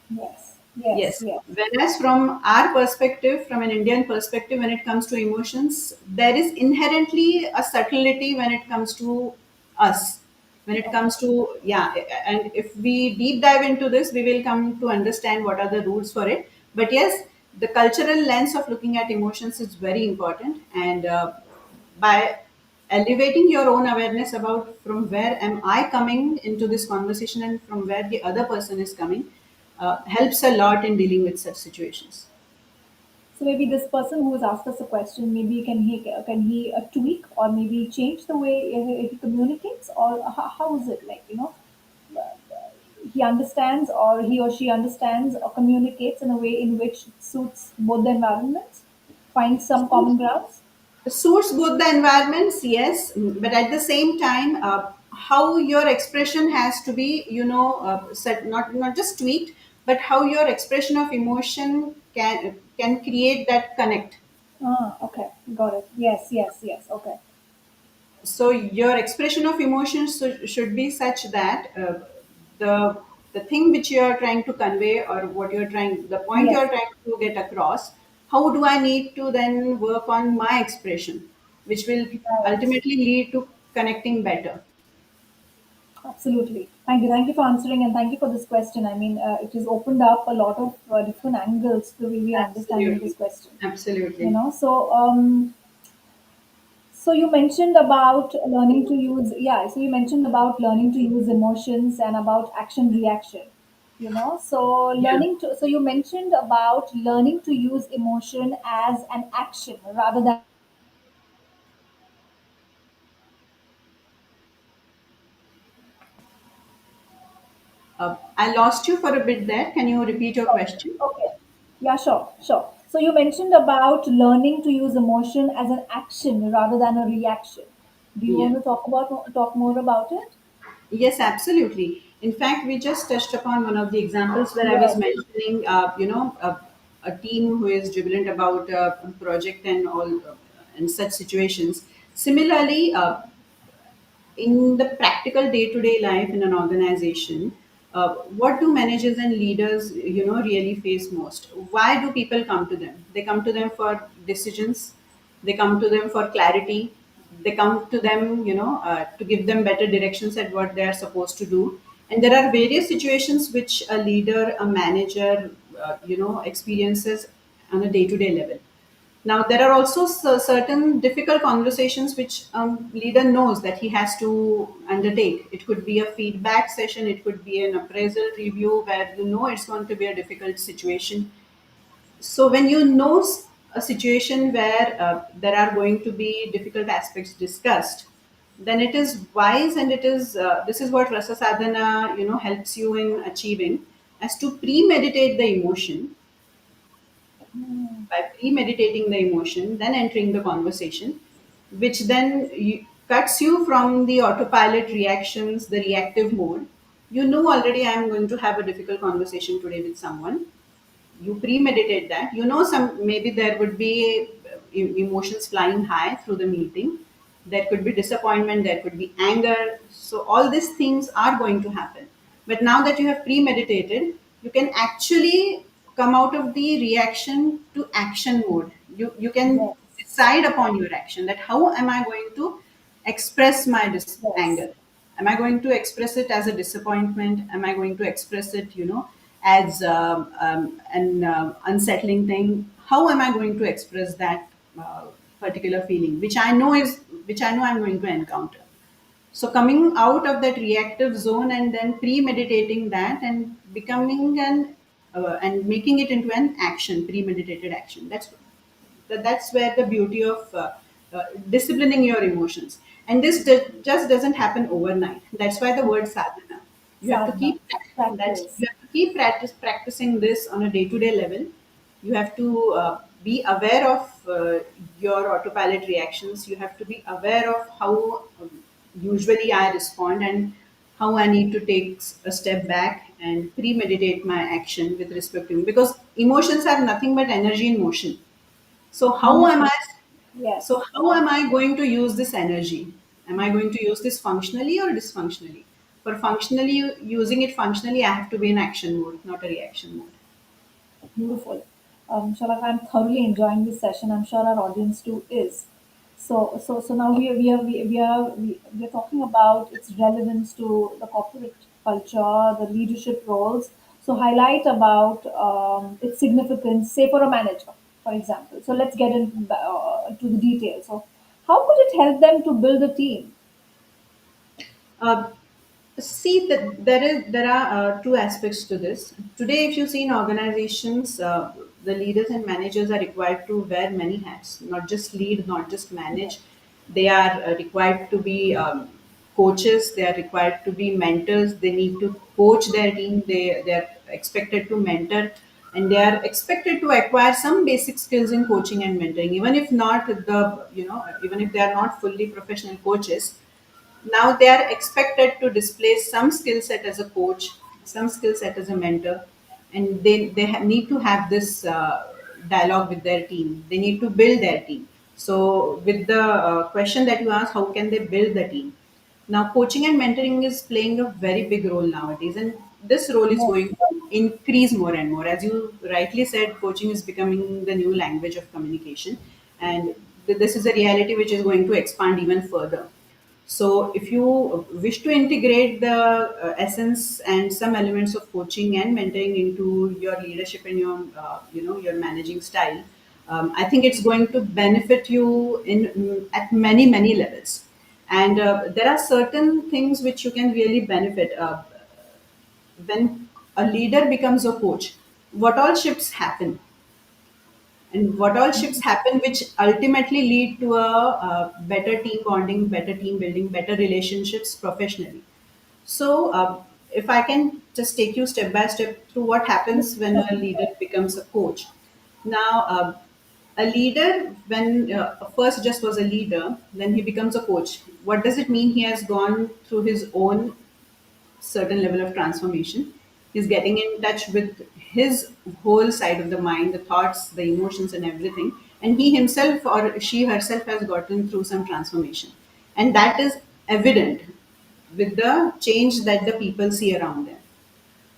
Yes. Yes. Yes. Yes. Whereas from our perspective, from an Indian perspective, when it comes to emotions, there is inherently a subtlety when it comes to us. When it Okay. comes to, yeah, and if we deep dive into this, we will come to understand what are the roots for it. But yes, the cultural lens of looking at emotions is very important. And by elevating your own awareness about from where am I coming into this conversation and from where the other person is coming, helps a lot in dealing with such situations. So maybe this person who has asked us a question, maybe can he tweak or maybe change the way he communicates, or how is it like? he understands, or he or she understands or communicates in a way in which it suits both the environments, finds some common grounds. Suits both the environments, yes, but at the same time, how your expression has to be, set, not just tweaked, but how your expression of emotion can create that connect. Ah, okay, got it. Yes, yes, yes. Okay. So your expression of emotions should be such that the the thing which you are trying to convey, or what you're trying, the point Yes, you're trying to get across, how do I need to then work on my expression, which will right. ultimately lead to connecting better. Absolutely. Thank you. Thank you for answering, and thank you for this question. I mean, it has opened up a lot of different angles to really understanding this Absolutely, question. You absolutely. know, so you mentioned about learning to use, yeah. So you mentioned about learning to use emotions and about action reaction. So Yeah. so you mentioned about learning to use emotion as an action rather than. I lost you for a bit there. Can you repeat your Sure. question? Okay. Yeah, sure, sure. So you mentioned about learning to use emotion as an action rather than a reaction. Do you Yeah. want to talk more about it? Yes, absolutely. In fact, we just touched upon one of the examples where I was Yes. mentioning, a team who is jubilant about a project and all, in such situations. Similarly, in the practical day-to-day life in an organization, what do managers and leaders, really face most? Why do people come to them? They come to them for decisions, they come to them for clarity, they come to them, to give them better directions at what they are supposed to do. And there are various situations which a leader, a manager, experiences on a day-to-day level. Now, there are also certain difficult conversations which leader knows that he has to undertake. It could be a feedback session, it could be an appraisal review where it's going to be a difficult situation. So, when a situation where there are going to be difficult aspects discussed, then it is wise, and this is what Rasa Sadhana helps you in achieving, as to premeditate the emotion. Hmm. By premeditating the emotion, then entering the conversation, which then cuts you from the autopilot reactions, the reactive mode. You know already, I am going to have a difficult conversation today with someone. You premeditate that. Some, maybe there would be emotions flying high through the meeting. There could be disappointment, there could be anger. So all these things are going to happen. But now that you have premeditated, you can actually come out of the reaction to action mode. You can Yes. decide upon your action, that how am I going to express my Yes. anger. Am I going to express it as a disappointment? Am I going to express it, as an unsettling thing? How am I going to express that particular feeling, which I know I'm going to encounter? So coming out of that reactive zone and then premeditating that and becoming and making it into an action, premeditated action. That's where the beauty of disciplining your emotions. And this just doesn't happen overnight. That's why the word sadhana. You have to Sadhana. keep Practice. practicing this on a day-to-day level. You have to be aware of your autopilot reactions. You have to be aware of how usually I respond, and how I need to take a step back and premeditate my action with respect to, because emotions are nothing but energy in motion. So how am Motion. I? So Yes. how am I going to use this energy? Am I going to use this functionally or dysfunctionally? For functionally, using it functionally, I have to be in action mode, not a reaction mode. Beautiful. Shalak, I'm thoroughly enjoying this session. I'm sure our audience too is. So now we are talking about its relevance to the corporate culture, the leadership roles. So highlight about its significance, say for a manager, for example. So let's get into to the details. So how could it help them to build a team? Uh, See that there are two aspects to this. Today, if you see in organizations, the leaders and managers are required to wear many hats, not just lead, not just Yes. manage. They are required to be. coaches, they are required to be mentors, they need to coach their team, they are expected to mentor, and they are expected to acquire some basic skills in coaching and mentoring, even if not the, even if they are not fully professional coaches. Now they are expected to display some skill set as a coach, some skill set as a mentor, and need to have this dialogue with their team. They need to build their team. So with the question that you asked, how can they build the team? Now coaching and mentoring is playing a very big role nowadays, and this role is Yes, going to increase more and more. As you rightly said, coaching is becoming the new language of communication, and this is a reality which is going to expand even further. So, if you wish to integrate the essence and some elements of coaching and mentoring into your leadership and your, your managing style, I think it's going to benefit you in at many levels. And there are certain things which you can really benefit when a leader becomes a coach. What all shifts happen? And what all shifts happen which ultimately lead to a better team bonding, better team building, better relationships professionally. So if I can just take you step by step through what happens when a leader becomes a coach. Now a leader, when first just was a leader, then he becomes a coach. What does it mean? He has gone through his own certain level of transformation. He's getting in touch with his whole side of the mind, the thoughts, the emotions, and everything. And he himself or she herself has gotten through some transformation. And that is evident with the change that the people see around them.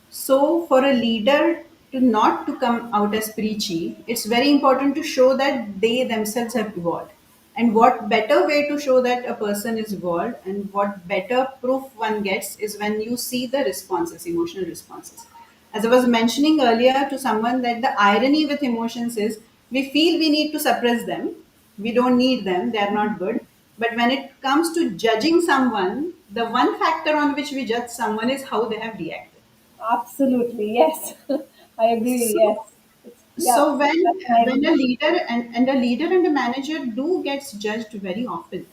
So for a leader to not to come out as preachy, it's very important to show that they themselves have evolved. And what better way to show that a person is evolved, and what better proof one gets is when you see the responses, emotional responses. As I was mentioning earlier to someone, that the irony with emotions is we feel we need to suppress them, we don't need them, they are not good. But when it comes to judging someone, the one factor on which we judge someone is how they have reacted. absolutely. Yes, I agree. Yes, So, yeah, so when that's my when a idea. leader and a leader and a manager do gets judged very often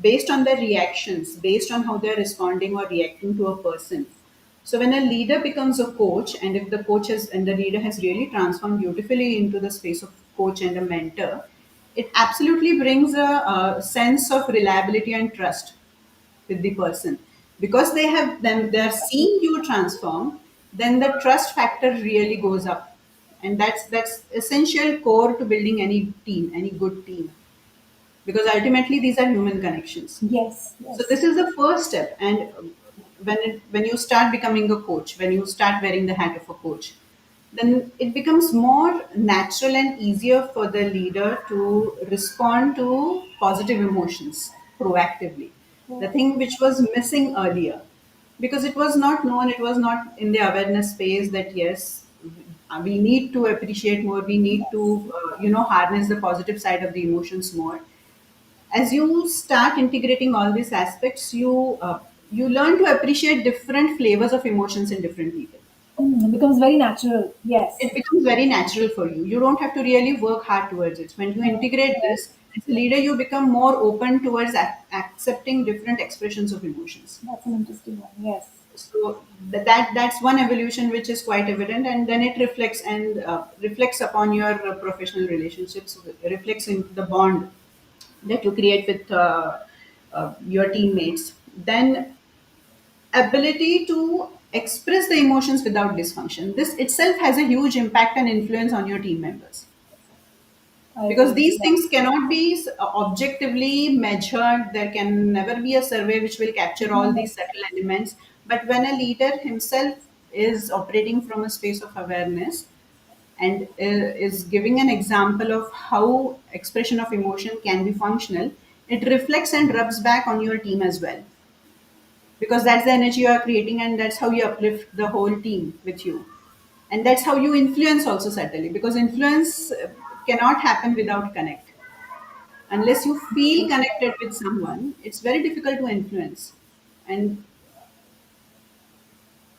based on their reactions, based on how they're responding or reacting to a person. So when a leader becomes a coach, and if the coach has and the leader has really transformed beautifully into the space of coach and a mentor, it absolutely brings a sense of reliability and trust with the person, because they have them they're seeing you transform. Then the trust factor really goes up, and that's essential core to building any team, any good team, because ultimately these are human connections. Yes, So yes. this is the first step. And when you start becoming a coach, when you start wearing the hat of a coach, then it becomes more natural and easier for the leader to respond to positive emotions proactively. The thing which was missing earlier, because it was not known, it was not in the awareness space that yes, we need to appreciate more, we need to Yes. harness the positive side of the emotions more. As you start integrating all these aspects, you learn to appreciate different flavors of emotions in different people. It becomes very natural. It Yes. becomes very natural for you. You don't have to really work hard towards it. When you integrate Yes, this as a leader, you become more open towards accepting different expressions of emotions. that's an interesting one. Yes. So that's one evolution which is quite evident, and then it reflects and reflects upon your professional relationships, reflects in the bond that you create with your teammates. Then ability to express the emotions without dysfunction, this itself has a huge impact and influence on your team members, I because agree. these Yes. things cannot be objectively measured. There can never be a survey which will capture all Yes. these subtle elements. But when a leader himself is operating from a space of awareness and is giving an example of how expression of emotion can be functional, it reflects and rubs back on your team as well, because that's the energy you are creating, and that's how you uplift the whole team with you. And that's how you influence also subtly, because influence cannot happen without connect. Unless you feel connected with someone, it's very difficult to influence. And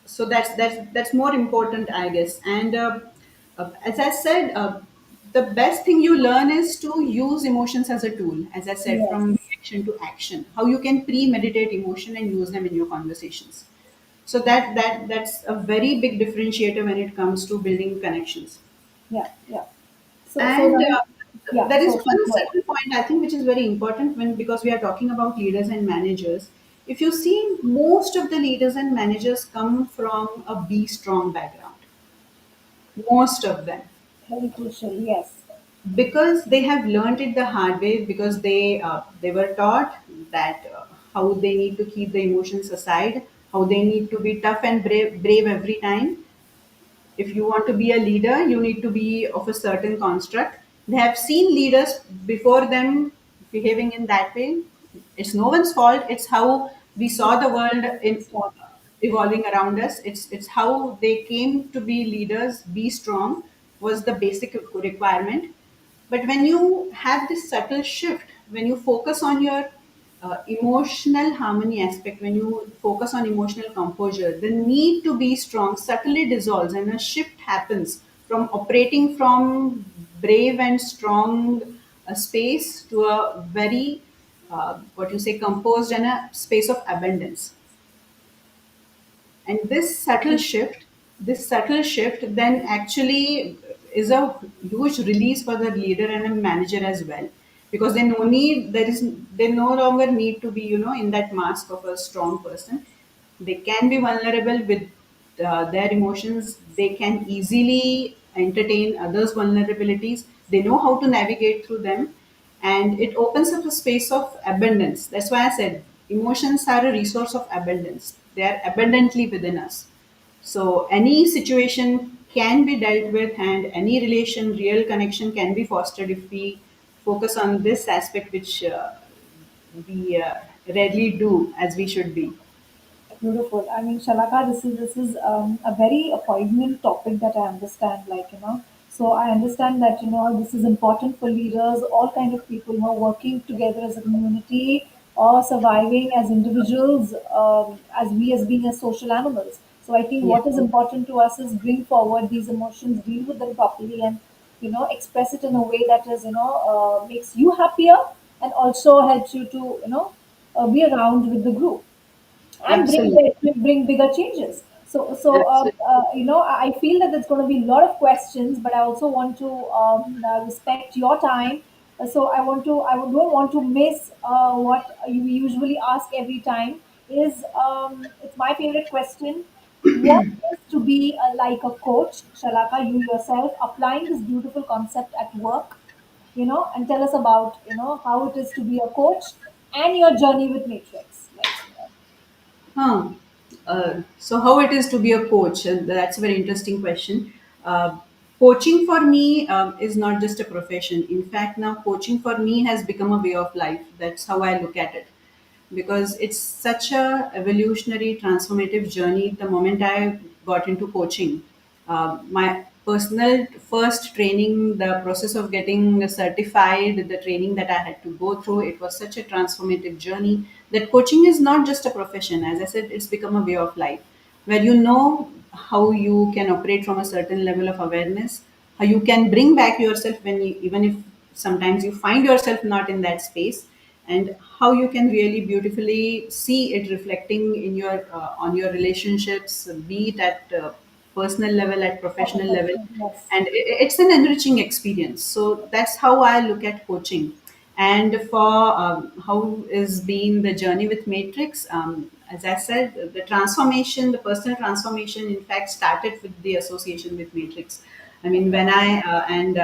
so that's more important, I guess. And as I said, the best thing you learn is to use emotions as a tool, as I said, from Yes. reaction to action, how you can premeditate emotion and use them in your conversations. So that's a very big differentiator when it comes to building connections. Yeah. Yeah. So And Ravi, yeah. there is So please one go ahead. certain point I think which is very important, when because we are talking about leaders and managers. If you see, most of the leaders and managers come from a be strong background, most of them, Very crucial. Yes. because they have learned it the hard way, because they were taught that how they need to keep the emotions aside, how they need to be tough and brave every time. If you want to be a leader, you need to be of a certain construct. They have seen leaders before them behaving in that way. It's no one's fault. It's how we saw the world in Stop. evolving around us. It's how they came to be leaders. Be strong was the basic requirement. But when you have this subtle shift, when you focus on your emotional harmony aspect, when you focus on emotional composure, the need to be strong subtly dissolves, and a shift happens from operating from brave and strong space to a very, what you say, composed and a space of abundance. And this subtle shift then actually is a huge release for the leader and a manager as well, because they no longer need to be, in that mask of a strong person. They can be vulnerable with their emotions. They can easily entertain others vulnerabilities. They know how to navigate through them, and it opens up a space of abundance. That's why I said emotions are a resource of abundance. They are abundantly within us. So any situation can be dealt with, and any relation, real connection can be fostered if we focus on this aspect, which we rarely do as we should be. Beautiful. I mean, Shalaka, this is a very poignant topic that I understand. So I understand that this is important for leaders, all kind of people who are working together as a community or surviving as individuals, as we as being as social animals. So I think Yeah, what is important to us is bring forward these emotions, deal with them properly, and express it in a way that is makes you happier and also helps you to be around with the group and absolutely, bring bigger changes. absolutely. I feel that there's going to be a lot of questions, but I also want to respect your time. Don't want to miss what you usually ask every time. It's my favorite question. What is to be like a coach, Shalaka? You yourself applying this beautiful concept at work, and tell us about how it is to be a coach and your journey with Matrix. Huh. So how it is to be a coach? That's a very interesting question. Coaching for me is not just a profession. In fact, now coaching for me has become a way of life. That's how I look at it, because it's such a evolutionary, transformative journey. The moment I got into coaching, my personal first training, the process of getting certified, the training that I had to go through, it was such a transformative journey that coaching is not just a profession. As I said, it's become a way of life, where you know how you can operate from a certain level of awareness, how you can bring back yourself when you, even if sometimes you find yourself not in that space, and how you can really beautifully see it reflecting in your on your relationships, be it at personal level, at professional level. Professional, yes. And it's an enriching experience. So that's how I look at coaching. And for how is being the journey with Matrix, as I said, the transformation, the personal transformation, in fact, started with the association with Matrix. I mean, when I and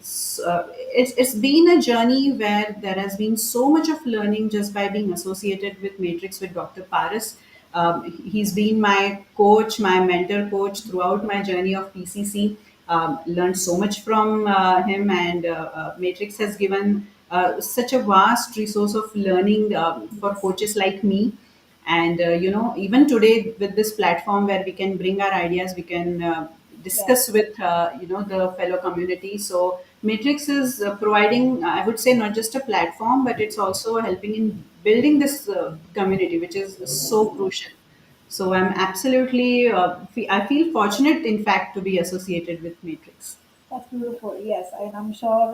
it's been a journey where there has been so much of learning just by being associated with Matrix with Dr. Paris. He's been my coach, my mentor coach throughout my journey of PCC. Learned so much from him, and Matrix has given such a vast resource of learning for Yes. coaches like me. And even today with this platform where we can bring our ideas, we can Yes. discuss with the fellow community. So Matrix is providing, I would say, not just a platform, but it's also helping in building this community, which is so crucial. So I'm absolutely I feel fortunate, in fact, to be associated with Matrix. That's beautiful. Yes, and I'm sure,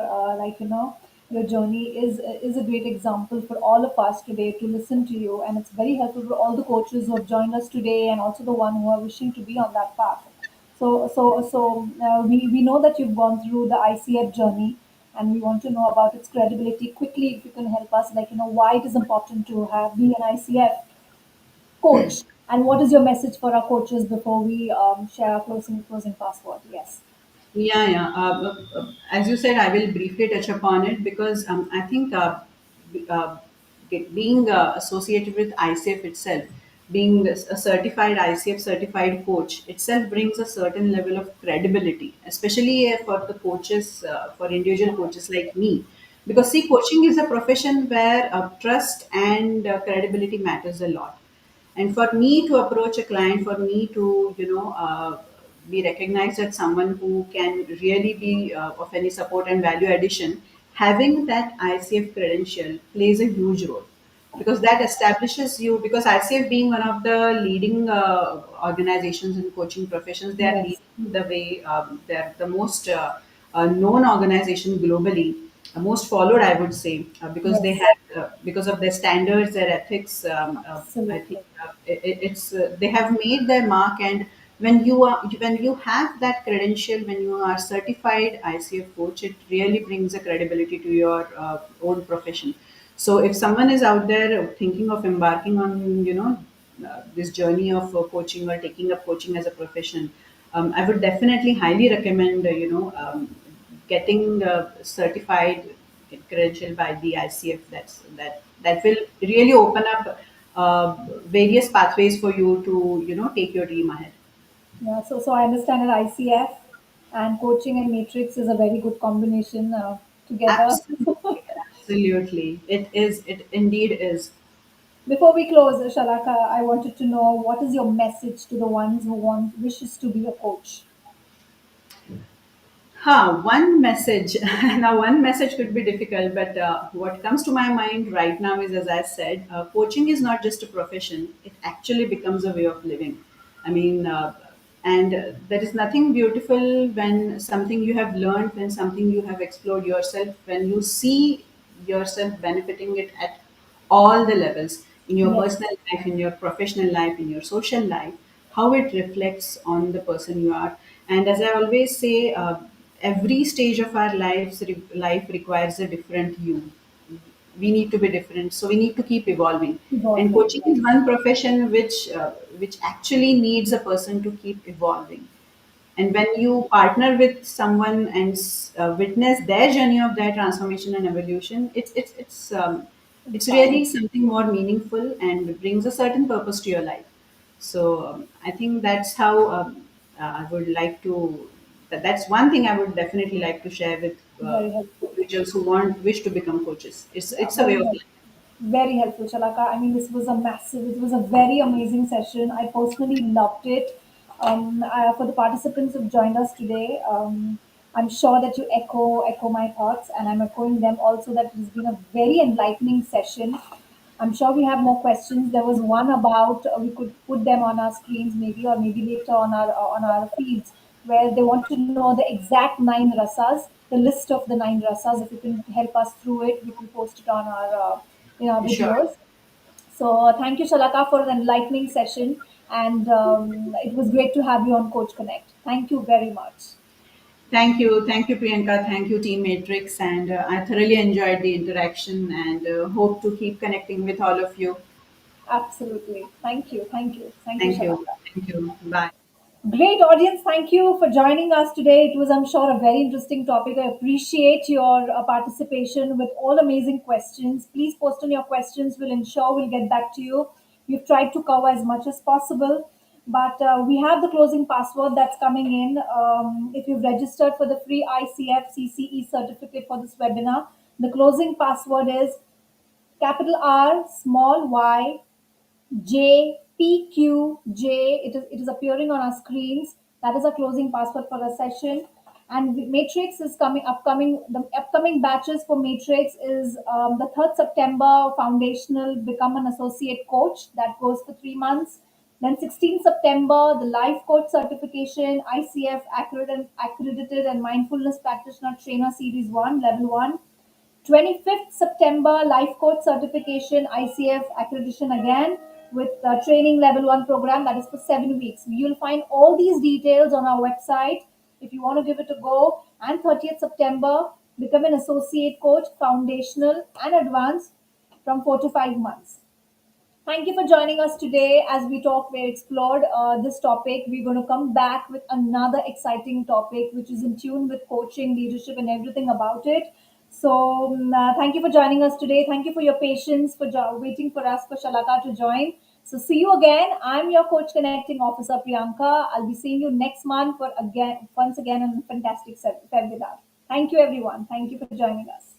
your journey is a great example for all of us today to listen to you, and it's very helpful for all the coaches who have joined us today, and also the one who are wishing to be on that path. We know that you've gone through the ICF journey, and we want to know about its credibility quickly. If you can help us, why it is important to have be an ICF coach, and what is your message for our coaches before we share our closing password? Yes. Yeah, yeah. As you said, I will briefly touch upon it because I think b- uh, being associated with ICF itself, being a certified ICF certified coach itself brings a certain level of credibility, especially for the coaches, for individual coaches like me. Because see, coaching is a profession where trust and credibility matters a lot. And for me to approach a client, for me to be recognized as someone who can really be of any support and value addition, having that ICF credential plays a huge role, because that establishes you. Because ICF being one of the leading organizations in coaching professions, they are Yes. leading the way. They're the most known organization globally, most followed, I would say, because they Yes. have because of their standards, their ethics. I think Absolutely. it's they have made their mark. And when you have that credential, when you are certified ICF coach, it really brings a credibility to your own profession. So if someone is out there thinking of embarking on this journey of coaching or taking up coaching as a profession, I would definitely highly recommend getting certified credential by the ICF. That will really open up various pathways for you to take your dream ahead. Yeah. So I understand that ICF and coaching and matrix is a very good combination together. Absolutely, absolutely, it is. It indeed is. Before we close, Shalaka, I wanted to know what is your message to the ones who want wishes to be a coach. One message. Now, one message could be difficult, but what comes to my mind right now is, as I said, coaching is not just a profession, it actually becomes a way of living. I mean, and there is nothing beautiful when something you have learned, when something you have explored yourself, when you see yourself benefiting it at all the levels in your Yes. personal life, in your professional life, in your social life, how it reflects on the person you are. And as I always say, every stage of our life requires a different you. We need to be different, so we need to keep evolving. And Evolving. coaching is Yes. one profession which actually needs a person to keep evolving. And when you partner with someone and witness their journey of their transformation and evolution, it's really Inspiring. something more meaningful and brings a certain purpose to your life. So I think that's how I would like to that's one thing I would definitely like to share with Very helpful. individuals who want wish to become coaches. Yeah, It's a way very of helpful. life. Very helpful, Shalaka. I mean, it was a very amazing session. I personally loved it. For the participants who've joined us today, I'm sure that you echo my thoughts, and I'm echoing them also that it has been a very enlightening session. I'm sure we have more questions. There was one about we could put them on our screens maybe, or maybe later on our feeds, where they want to know the exact nine rasas, the list of the nine rasas. If you can help us through it, we can post it on our in our Sure. videos. So thank you, Shalaka, for an enlightening session, and it was great to have you on Coach Connect. Thank you very much. Thank you, Priyanka. Thank you, Team Matrix, and I thoroughly enjoyed the interaction and hope to keep connecting with all of you. Absolutely. Thank you, Thank you, Shalaka. thank you. Bye. Great audience, thank you for joining us today. It was, I'm sure, a very interesting topic. I appreciate your participation with all amazing questions. Please post on your questions. We'll ensure we'll get back to you. We've tried to cover as much as possible, but we have the closing password that's coming in. If you've registered for the free ICF CCE certificate for this webinar, the closing password is capital R, small y, JPQJ. It is appearing on our screens. That is a closing password for a session. And Matrix is coming upcoming. The upcoming batches for Matrix is the 3rd September foundational become an associate coach that goes for 3 months. Then 16th September, the life coach certification, ICF accredited and mindfulness practitioner trainer series 1, level 1. 25th September, life coach certification, ICF accreditation again with training level 1 program that is for 7 weeks. You'll find all these details on our website if you want to give it a go. And 30th September, become an associate coach, foundational and advanced from 4 to 5 months. Thank you for joining us today as we talk, we explored this topic. We're going to come back with another exciting topic, which is in tune with coaching, leadership, and everything about it. So, thank you for joining us today. Thank you for your patience, for waiting for us, for Shalaka to join. So, see you again. I'm your Coach Connecting Officer, Priyanka. I'll be seeing you next month for once again a fantastic webinar. Thank you, everyone. Thank you for joining us.